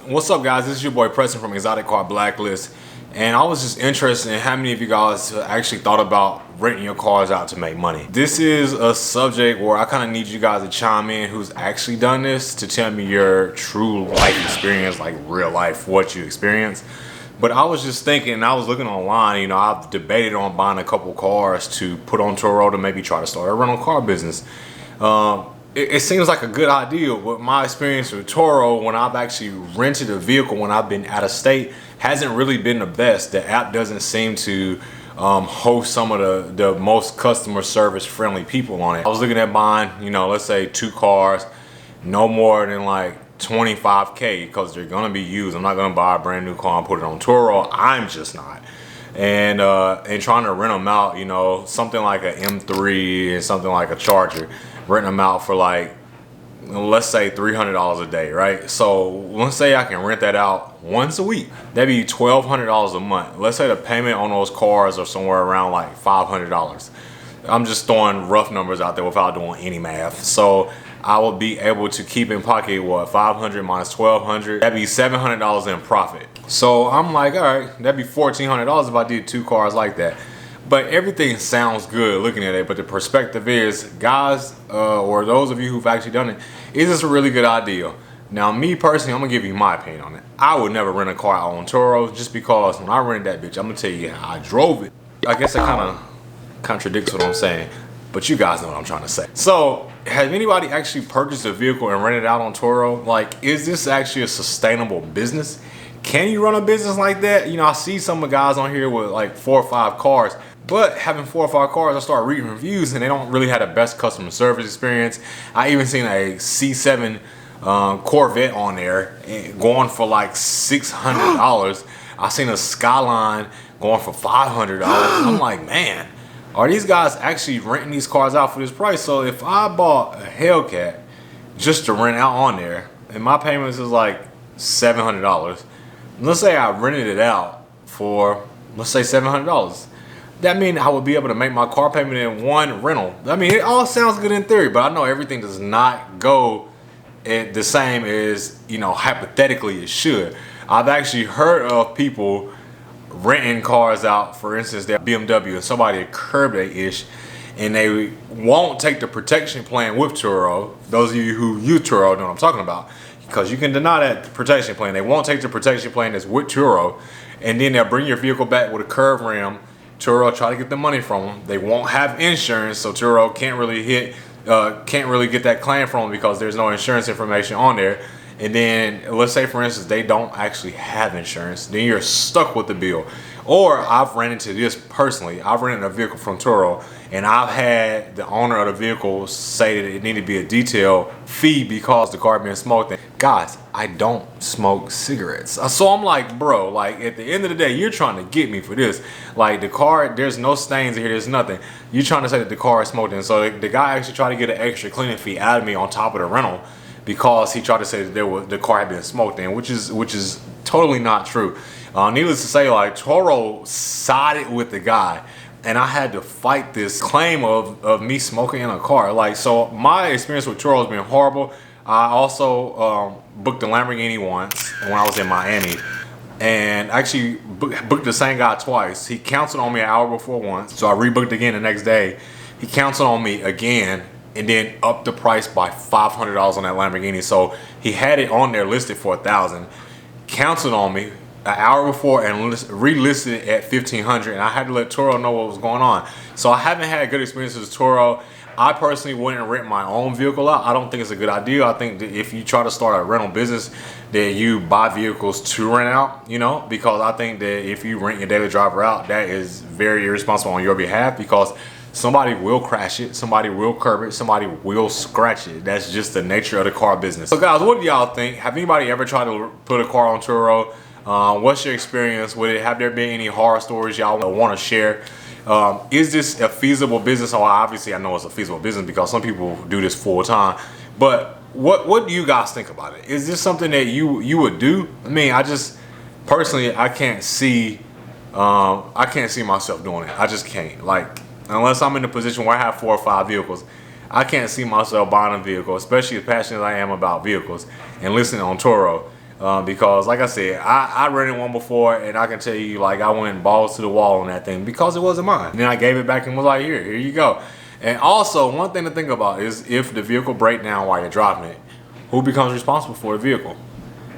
What's up, guys? This is your boy Preston from Exotic Car Blacklist, and I was just interested in how many of you guys actually thought about renting your cars out to make money. This is a subject where I kind of need you guys to chime in who's actually done this to tell me your true life experience, like real life, what you experienced. But I was just thinking, I was looking online, you know, I've debated on buying a couple cars to put on Turo to maybe try to start a rental car business. It seems like a good idea, but my experience with Turo, when I've actually rented a vehicle when I've been out of state, hasn't really been the best. The app doesn't seem to host some of the most customer service friendly people on it. I was looking at buying, you know, let's say 2 cars, no more than like 25K, because they're gonna be used. I'm not gonna buy a brand new car and put it on Turo. I'm just not. And trying to rent them out, you know, something like an M3 and something like a Charger, renting them out for like, let's say $300 a day, right? So let's say I can rent that out once a week. That'd be $1,200 a month. Let's say the payment on those cars are somewhere around like $500. I'm just throwing rough numbers out there without doing any math. So I will be able to keep in pocket, what, 500 minus 1,200, that'd be $700 in profit. So I'm like, all right, that'd be $1,400 if I did 2 cars like that. But everything sounds good looking at it, but the perspective is, guys, or those of you who've actually done it, is this a really good idea? Now, me personally, I'm gonna give you my opinion on it. I would never rent a car out on Turo, just because when I rented that bitch, I'm gonna tell you how I drove it. I guess that kind of contradicts what I'm saying, but you guys know what I'm trying to say. So, has anybody actually purchased a vehicle and rented it out on Turo? Like, is this actually a sustainable business? Can you run a business like that? You know, I see some of the guys on here with like 4 or 5 cars, but having 4 or 5 cars, I start reading reviews and they don't really have the best customer service experience. I even seen a C7 Corvette on there going for like $600. I seen a Skyline going for $500. I'm like, man, are these guys actually renting these cars out for this price? So if I bought a Hellcat just to rent out on there, and my payments is like $700, let's say I rented it out for, let's say $700. That means I would be able to make my car payment in 1 rental. I mean, it all sounds good in theory, but I know everything does not go the same as, you know, hypothetically it should. I've actually heard of people renting cars out, for instance, their BMW, and somebody curbed a ish, and they won't take the protection plan with Turo. Those of you who use Turo know what I'm talking about, because you can deny that protection plan. They won't take the protection plan that's with Turo, and then they'll bring your vehicle back with a curved rim. Turo try to get the money from them. They won't have insurance, so Turo can't really get that claim from them because there's no insurance information on there. And then let's say, for instance, they don't actually have insurance, then you're stuck with the bill. Or I've ran into this personally. I've rented a vehicle from Turo, and I've had the owner of the vehicle say that it needed to be a detail fee because the car had been smoked. And guys, I don't smoke cigarettes. So I'm like, bro, like at the end of the day, you're trying to get me for this. Like the car, there's no stains here, there's nothing. You're trying to say that the car is smoked. And so the guy actually tried to get an extra cleaning fee out of me on top of the rental, because he tried to say that the car had been smoked in, which is totally not true. Needless to say, like Turo sided with the guy, and I had to fight this claim of me smoking in a car. Like, so my experience with Turo has been horrible. I also booked a Lamborghini once when I was in Miami, and actually booked the same guy twice. He canceled on me an hour before once, so I rebooked again the next day. He canceled on me again, and then upped the price by $500 on that Lamborghini. So he had it on there listed for $1,000, canceled on me an hour before and relisted it at $1,500, and I had to let Turo know what was going on. So I haven't had good experiences with Turo. I personally wouldn't rent my own vehicle out. I don't think it's a good idea. I think that if you try to start a rental business, that you buy vehicles to rent out, you know, because I think that if you rent your daily driver out, that is very irresponsible on your behalf, because somebody will crash it, somebody will curb it, somebody will scratch it. That's just the nature of the car business. So guys, what do y'all think? Have anybody ever tried to put a car on Turo? What's your experience with it? Have there been any horror stories y'all want to share? Is this a feasible business? Oh, obviously I know it's a feasible business because some people do this full time. But what do you guys think about it? Is this something that you would do? I mean, I just personally, I can't see myself doing it. I just can't. Like, unless I'm in a position where I have 4 or 5 vehicles, I can't see myself buying a vehicle, especially as passionate as I am about vehicles, and listening on Turo. because like I said, I rented one before, and I can tell you, like, I went balls to the wall on that thing because it wasn't mine. And then I gave it back and was like, here you go. And also, one thing to think about is if the vehicle breaks down while you're driving it, who becomes responsible for the vehicle?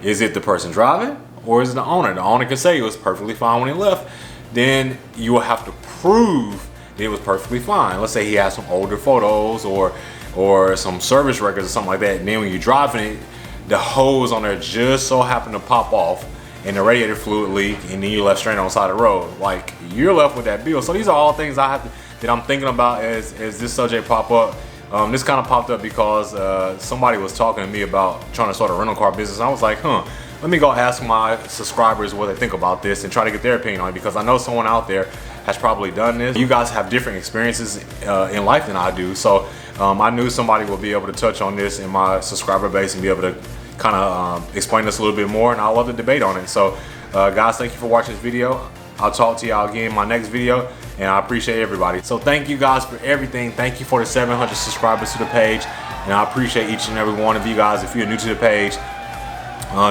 Is it the person driving, or is it the owner? The owner can say it was perfectly fine when he left. Then you will have to prove that it was perfectly fine. Let's say he has some older photos or some service records or something like that. And then when you're driving it, the hose on there just so happened to pop off and the radiator fluid leak, and then you left stranded on the side of the road. Like, you're left with that bill. So these are all things that I'm thinking about as this subject pop up. This kind of popped up because somebody was talking to me about trying to start a rental car business. I was like, let me go ask my subscribers what they think about this and try to get their opinion on it, because I know someone out there has probably done this. You guys have different experiences in life than I do. So I knew somebody would be able to touch on this in my subscriber base and be able to kind of explain this a little bit more, and I love the debate on it. So guys, thank you for watching this video. I'll talk to y'all again in my next video, and I appreciate everybody. So thank you guys for everything. Thank you for the 700 subscribers to the page, and I appreciate each and every one of you guys. If you're new to the page,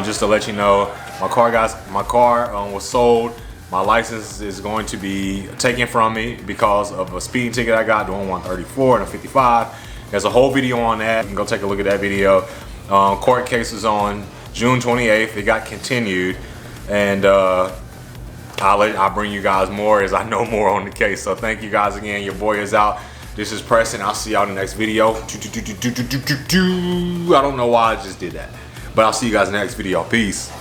just to let you know, my car was sold. My license is going to be taken from me because of a speeding ticket I got doing 134 and a 55. There's a whole video on that. You can go take a look at that video. Court case was on June 28th. It got continued, and I'll bring you guys more as I know more on the case. So thank you guys again. Your boy is out. This is Preston. I'll see y'all in the next video. I don't know why I just did that, but I'll see you guys in the next video. Peace.